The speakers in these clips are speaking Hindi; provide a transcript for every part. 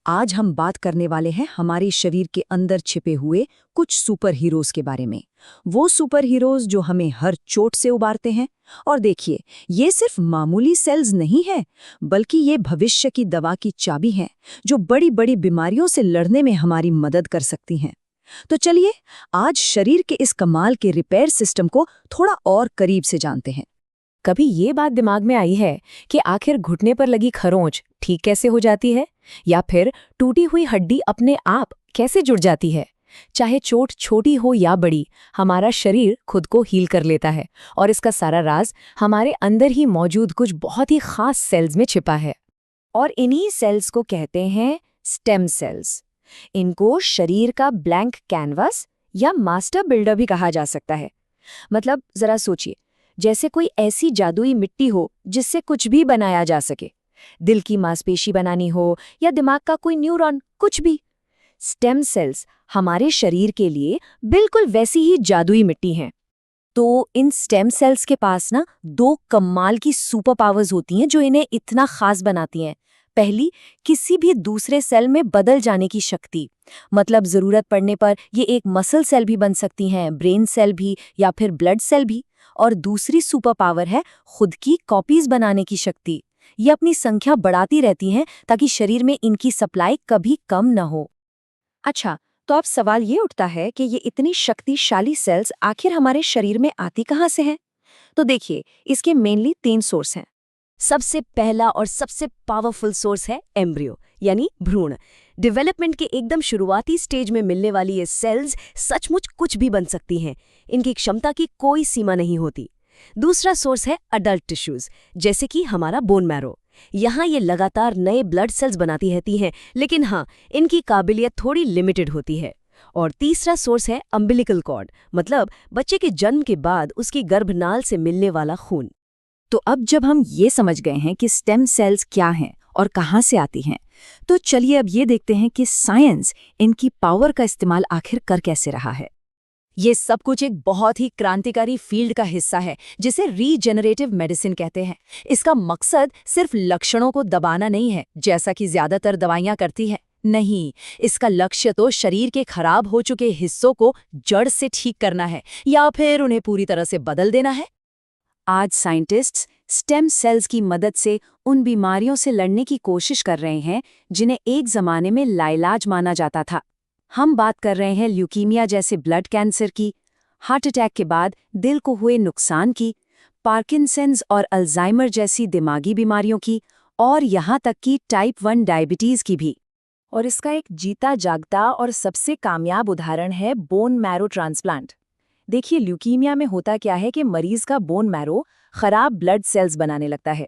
आज हम बात करने वाले हैं हमारे शरीर के अंदर छिपे हुए कुछ सुपर हीरोज के बारे में। वो सुपर हीरोज जो हमें हर चोट से उबारते हैं। और देखिए, ये सिर्फ मामूली सेल्स नहीं है, बल्कि ये भविष्य की दवा की चाबी हैं, जो बड़ी बड़ी बीमारियों से लड़ने में हमारी मदद कर सकती हैं। तो चलिए, आज शरीर के इस कमाल के रिपेयर सिस्टम को थोड़ा और करीब से जानते हैं। कभी ये बात दिमाग में आई है कि आखिर घुटने पर लगी खरोंच ठीक कैसे हो जाती है, या फिर टूटी हुई हड्डी अपने आप कैसे जुड़ जाती है? चाहे चोट छोटी हो या बड़ी, हमारा शरीर खुद को हील कर लेता है, और इसका सारा राज हमारे अंदर ही मौजूद कुछ बहुत ही खास सेल्स में छिपा है। और इन्हीं सेल्स को कहते हैं स्टेम सेल्स। इनको शरीर का ब्लैंक कैनवास या मास्टर बिल्डर भी कहा जा सकता है। मतलब जरा सोचिए, जैसे कोई ऐसी जादुई मिट्टी हो जिससे कुछ भी बनाया जा सके। दिल की मांसपेशी बनानी हो या दिमाग का कोई न्यूरॉन, कुछ भी। स्टेम सेल्स हमारे शरीर के लिए बिल्कुल वैसी ही जादुई मिट्टी हैं। तो इन स्टेम सेल्स के पास ना दो कमाल की सुपर पावर्स होती हैं जो इन्हें इतना खास बनाती हैं। पहली, किसी भी दूसरे सेल में बदल जाने की शक्ति। मतलब जरूरत पड़ने पर ये एक मसल सेल भी बन सकती हैं, ब्रेन सेल भी, या फिर ब्लड सेल भी। और दूसरी सुपर पावर है खुद की कॉपीज बनाने की शक्ति। ये अपनी संख्या बढ़ाती रहती हैं ताकि शरीर में इनकी सप्लाई कभी कम न हो। अच्छा, तो अब सवाल ये उठता है कि ये इतनी शक्तिशाली सेल्स आखिर हमारे शरीर में आती कहाँ से हैं? तो देखिए, इसके मेनली 3 सोर्स हैं। सबसे पहला और सबसे पावरफुल सोर्स है एम्ब्रियो, यानी भ्रूण। डेवलपमेंट के एकदम शुरुआती स्टेज में मिलने वाली ये सेल्स सचमुच कुछ भी बन सकती हैं। इनकी क्षमता की कोई सीमा नहीं होती। दूसरा सोर्स है अडल्ट टिश्यूज, जैसे कि हमारा बोन मैरो। यहाँ ये लगातार नए ब्लड सेल्स बनाती रहती हैं, लेकिन हाँ, इनकी काबिलियत थोड़ी लिमिटेड होती है। और तीसरा सोर्स है अम्बिलिकल कॉर्ड, मतलब बच्चे के जन्म के बाद उसकी गर्भनाल से मिलने वाला खून। तो अब जब हम ये समझ गए हैं कि स्टेम सेल्स क्या हैं और कहाँ से आती हैं, तो चलिए अब ये देखते हैं कि साइंस इनकी पावर का इस्तेमाल आखिर कर कैसे रहा है। ये सब कुछ एक बहुत ही क्रांतिकारी फील्ड का हिस्सा है, जिसे रीजेनरेटिव मेडिसिन कहते हैं। इसका मकसद सिर्फ लक्षणों को दबाना नहीं है, जैसा कि ज्यादातर दवाइयां करती हैं। नहीं, इसका लक्ष्य तो शरीर के खराब हो चुके हिस्सों को जड़ से ठीक करना है, या फिर उन्हें पूरी तरह से बदल देना है। आज साइंटिस्ट्स स्टेम सेल्स की मदद से उन बीमारियों से लड़ने की कोशिश कर रहे हैं जिन्हें एक जमाने में लाइलाज माना जाता था। हम बात कर रहे हैं ल्यूकीमिया जैसे ब्लड कैंसर की, हार्ट अटैक के बाद दिल को हुए नुकसान की, पार्किंसंस और अल्जाइमर जैसी दिमागी बीमारियों की, और यहाँ तक कि टाइप 1 डायबिटीज की भी। और इसका एक जीता जागता और सबसे कामयाब उदाहरण है बोन मैरो ट्रांसप्लांट। देखिए, ल्यूकीमिया में होता क्या है कि मरीज का बोन मैरो खराब ब्लड सेल्स बनाने लगता है।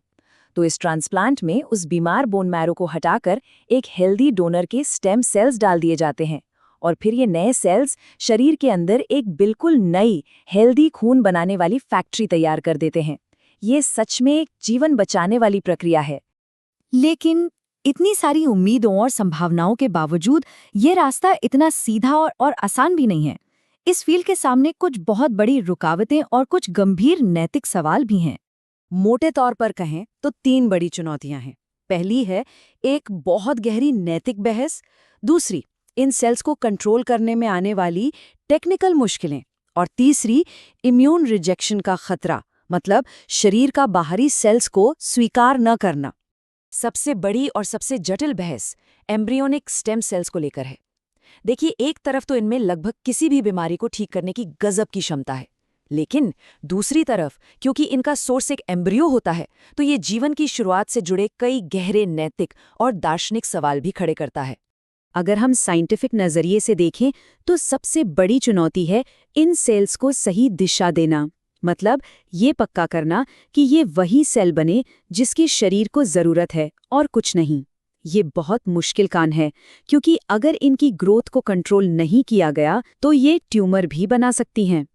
तो इस ट्रांसप्लांट में उस बीमार बोन मैरो को हटाकर एक हेल्दी डोनर के स्टेम सेल्स डाल दिए जाते हैं, और फिर ये नए सेल्स शरीर के अंदर एक बिल्कुल नई हेल्दी खून बनाने वाली फैक्ट्री तैयार कर देते हैं। ये सच में एक जीवन बचाने वाली प्रक्रिया है। लेकिन इतनी सारी उम्मीदों और संभावनाओं के बावजूद ये रास्ता इतना सीधा और आसान भी नहीं है। इस फील्ड के सामने कुछ बहुत बड़ी रुकावटें और कुछ गंभीर नैतिक सवाल भी हैं। मोटे तौर पर कहें तो 3 बड़ी चुनौतियां हैं। पहली है एक बहुत गहरी नैतिक बहस, दूसरी इन सेल्स को कंट्रोल करने में आने वाली टेक्निकल मुश्किलें, और तीसरी इम्यून रिजेक्शन का खतरा, मतलब शरीर का बाहरी सेल्स को स्वीकार न करना। सबसे बड़ी और सबसे जटिल बहस एम्ब्रियोनिक स्टेम सेल्स को लेकर है। देखिए, एक तरफ तो इनमें लगभग किसी भी बीमारी को ठीक करने की गजब की क्षमता है, लेकिन दूसरी तरफ क्योंकि इनका सोर्स एक एम्ब्रियो होता है, तो ये जीवन की शुरुआत से जुड़े कई गहरे नैतिक और दार्शनिक सवाल भी खड़े करता है। अगर हम साइंटिफिक नजरिए से देखें तो सबसे बड़ी चुनौती है इन सेल्स को सही दिशा देना। मतलब ये पक्का करना कि ये वही सेल बने जिसकी शरीर को जरूरत है और कुछ नहीं। ये बहुत मुश्किल काम है, क्योंकि अगर इनकी ग्रोथ को कंट्रोल नहीं किया गया तो ये ट्यूमर भी बना सकती हैं।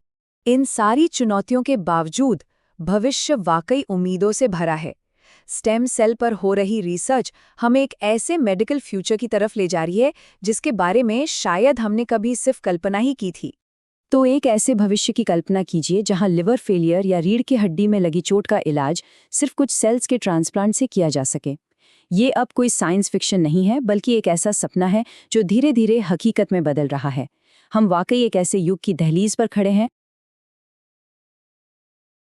इन सारी चुनौतियों के बावजूद भविष्य वाकई उम्मीदों से भरा है। स्टेम सेल पर हो रही रिसर्च हमें एक ऐसे मेडिकल फ्यूचर की तरफ ले जा रही है जिसके बारे में शायद हमने कभी सिर्फ कल्पना ही की थी। तो एक ऐसे भविष्य की कल्पना कीजिए जहां लिवर फेलियर या रीढ़ की हड्डी में लगी चोट का इलाज सिर्फ कुछ सेल्स के ट्रांसप्लांट से किया जा सके, ये अब कोई साइंस फिक्शन नहीं है, बल्कि एक ऐसा सपना है जो धीरे धीरे हकीकत में बदल रहा है। हम वाकई एक ऐसे युग की दहलीज पर खड़े हैं